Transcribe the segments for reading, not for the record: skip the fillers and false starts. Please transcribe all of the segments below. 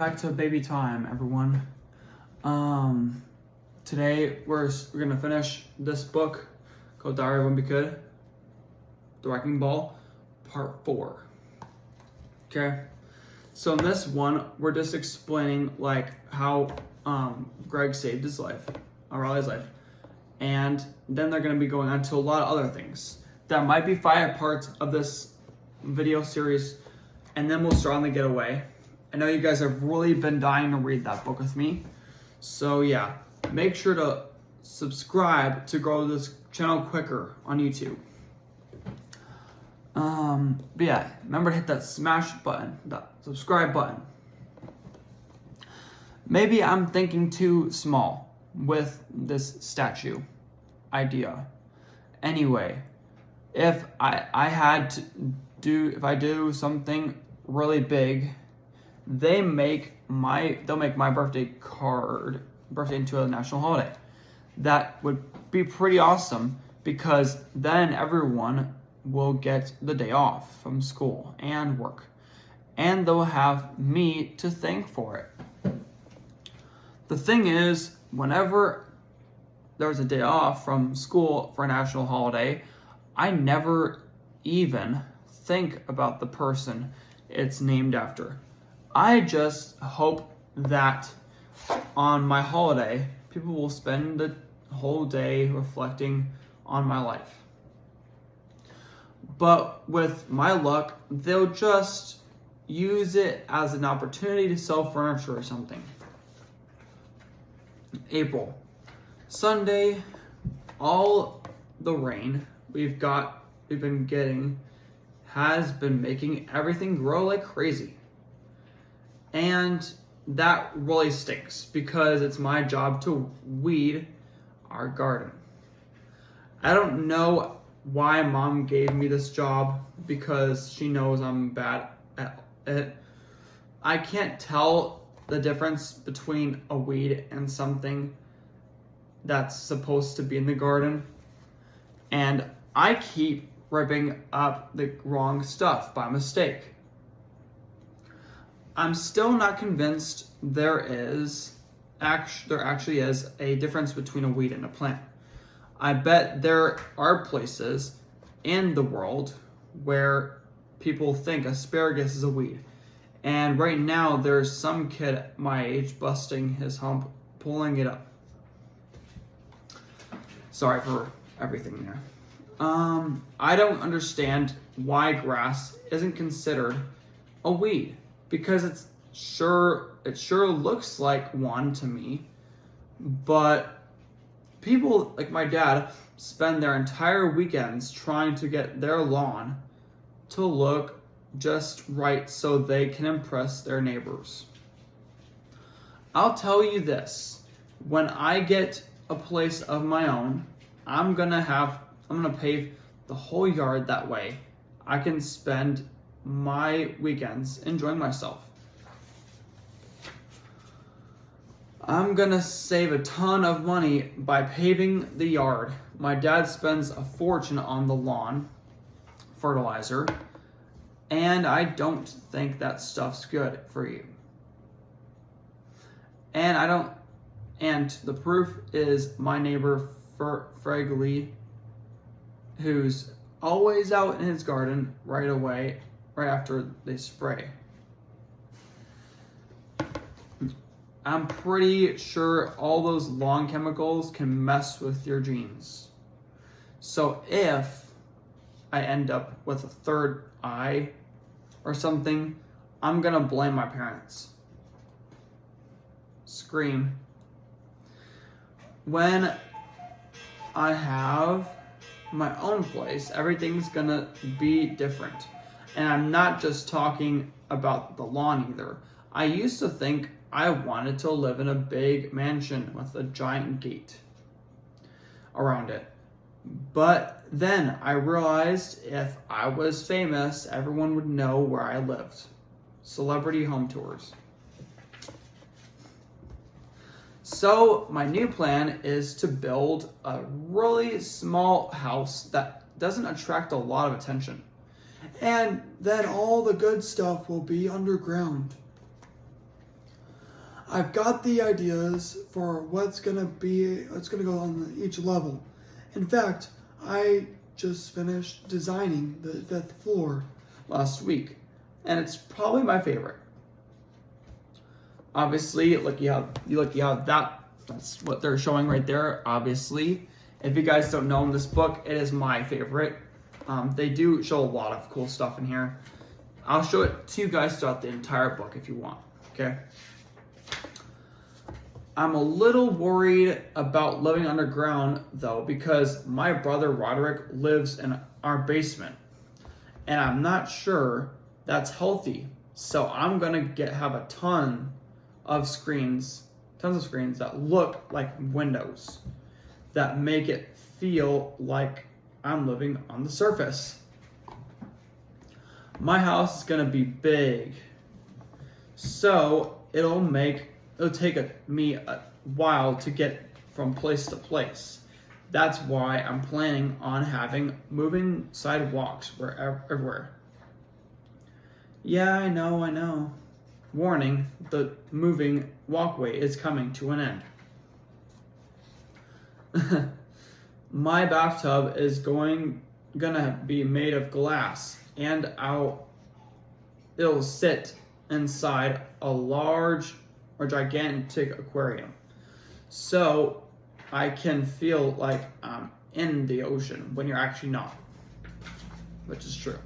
Back to baby time, everyone. Today we're gonna finish this book called Diary of a Wimpy Kid, The Wrecking Ball, Part 4. Okay, so in this one, we're just explaining like how Greg saved his life, Riley's life, and then they're gonna be going on to a lot of other things. That might be 5 parts of this video series, and then we'll start on the getaway. I know you guys have really been dying to read that book with me. So yeah, make sure to subscribe to grow this channel quicker on YouTube. But yeah, remember to hit that smash button, that subscribe button. Maybe I'm thinking too small with this statue idea. Anyway, if I do something really big, they'll make my birthday into a national holiday. That would be pretty awesome because then everyone will get the day off from school and work, and they'll have me to thank for it. The thing is, whenever there's a day off from school for a national holiday, I never even think about the person it's named after. I just hope that on my holiday, people will spend the whole day reflecting on my life. But with my luck, they'll just use it as an opportunity to sell furniture or something. April. Sunday, all the rain we've been getting has been making everything grow like crazy. And that really stinks because it's my job to weed our garden. I don't know why Mom gave me this job because she knows I'm bad at it. I can't tell the difference between a weed and something that's supposed to be in the garden. And I keep ripping up the wrong stuff by mistake. I'm still not convinced there actually is a difference between a weed and a plant. I bet there are places in the world where people think asparagus is a weed. And right now there's some kid my age busting his hump, pulling it up. Sorry for everything there. I don't understand why grass isn't considered a weed. Because it sure looks like one to me, but people like my dad spend their entire weekends trying to get their lawn to look just right so they can impress their neighbors. I'll tell you this, when I get a place of my own, I'm gonna pave the whole yard that way. I can spend my weekends enjoying myself. I'm gonna save a ton of money by paving the yard. My dad spends a fortune on the lawn fertilizer, and I don't think that stuff's good for you. And the proof is my neighbor Fragley, who's always out in his garden right after they spray. I'm pretty sure all those lawn chemicals can mess with your genes. So if I end up with a third eye or something, I'm gonna blame my parents. Scream. When I have my own place, everything's gonna be different. And I'm not just talking about the lawn either. I used to think I wanted to live in a big mansion with a giant gate around it. But then I realized if I was famous, everyone would know where I lived. Celebrity home tours. So my new plan is to build a really small house that doesn't attract a lot of attention. And then all the good stuff will be underground. I've got the ideas for what's gonna go on each level. In fact, I just finished designing the 5th floor last week, and it's probably my favorite. Obviously, look you have that's what they're showing right there. Obviously, if you guys don't know, in this book, it is my favorite. They do show a lot of cool stuff in here. I'll show it to you guys throughout the entire book if you want, okay? I'm a little worried about living underground, though, because my brother Roderick lives in our basement, and I'm not sure that's healthy. So I'm gonna have a tons of screens that look like windows, that make it feel like I'm living on the surface. My house is gonna be big, so it'll take me a while to get from place to place. That's why I'm planning on having moving sidewalks everywhere. Yeah, I know. Warning, the moving walkway is coming to an end. My bathtub is gonna be made of glass, and it'll sit inside a large or gigantic aquarium, so I can feel like I'm in the ocean when you're actually not, which is true.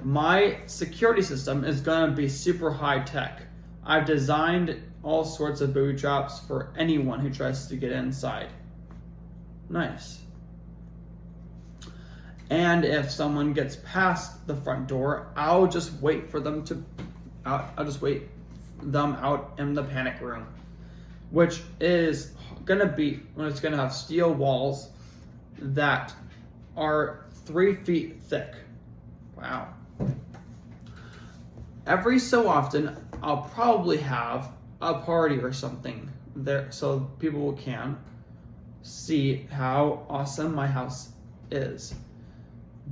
My security system is gonna be super high tech. I've designed all sorts of booby traps for anyone who tries to get inside. Nice. And if someone gets past the front door, I'll just wait them out in the panic room, which is it's gonna have steel walls that are 3 feet thick. Wow. Every so often, I'll probably have a party or something there so people can see how awesome my house is.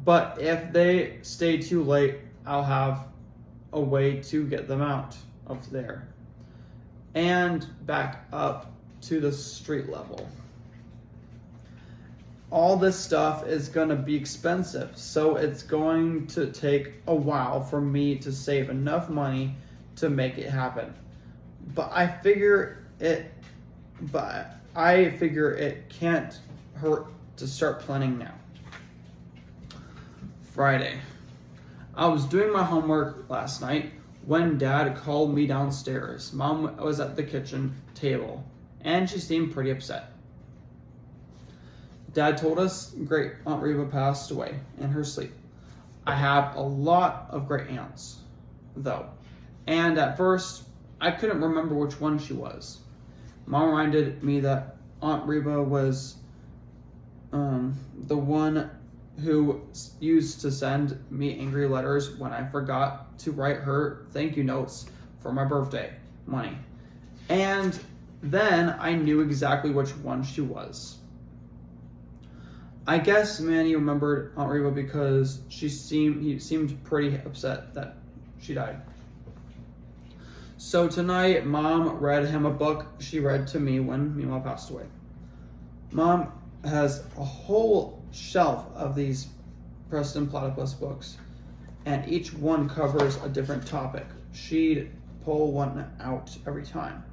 But if they stay too late, I'll have a way to get them out of there and back up to the street level. All this stuff is gonna be expensive, so it's going to take a while for me to save enough money to make it happen. But I figure it can't hurt to start planning now. Friday. I was doing my homework last night when Dad called me downstairs. Mom was at the kitchen table, and she seemed pretty upset. Dad told us great Aunt Reba passed away in her sleep. I have a lot of great aunts, though, and at first I couldn't remember which one she was. Mom reminded me that Aunt Reba was the one who used to send me angry letters when I forgot to write her thank you notes for my birthday money. And then I knew exactly which one she was. I guess Manny remembered Aunt Reba because he seemed pretty upset that she died. So tonight, Mom read him a book she read to me when Mima passed away. Mom has a whole shelf of these Preston Platypus books, and each one covers a different topic. She'd pull one out every time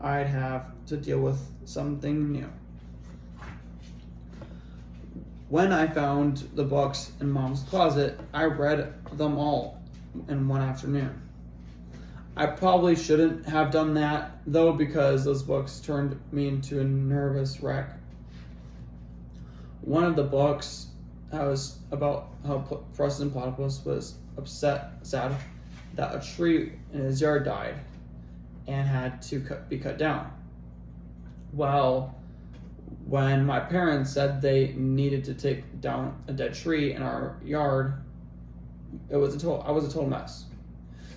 I'd have to deal with something new. When I found the books in Mom's closet, I read them all in one afternoon. I probably shouldn't have done that, though, because those books turned me into a nervous wreck. One of the books was about how Preston Platypus was sad that a tree in his yard died and had to be cut down. Well, when my parents said they needed to take down a dead tree in our yard, I was a total mess.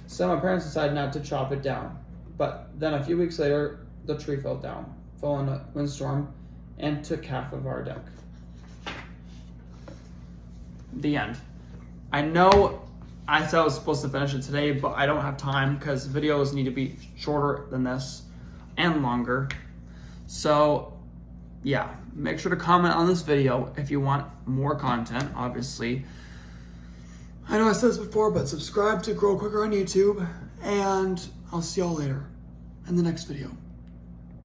So my parents decided not to chop it down. But then a few weeks later, the tree fell in a windstorm, and took half of our deck. The end. I know I said I was supposed to finish it today, but I don't have time because videos need to be shorter than this and longer. So yeah, make sure to comment on this video if you want more content, obviously. I know I said this before, but subscribe to Grow Quicker on YouTube, and I'll see y'all later in the next video.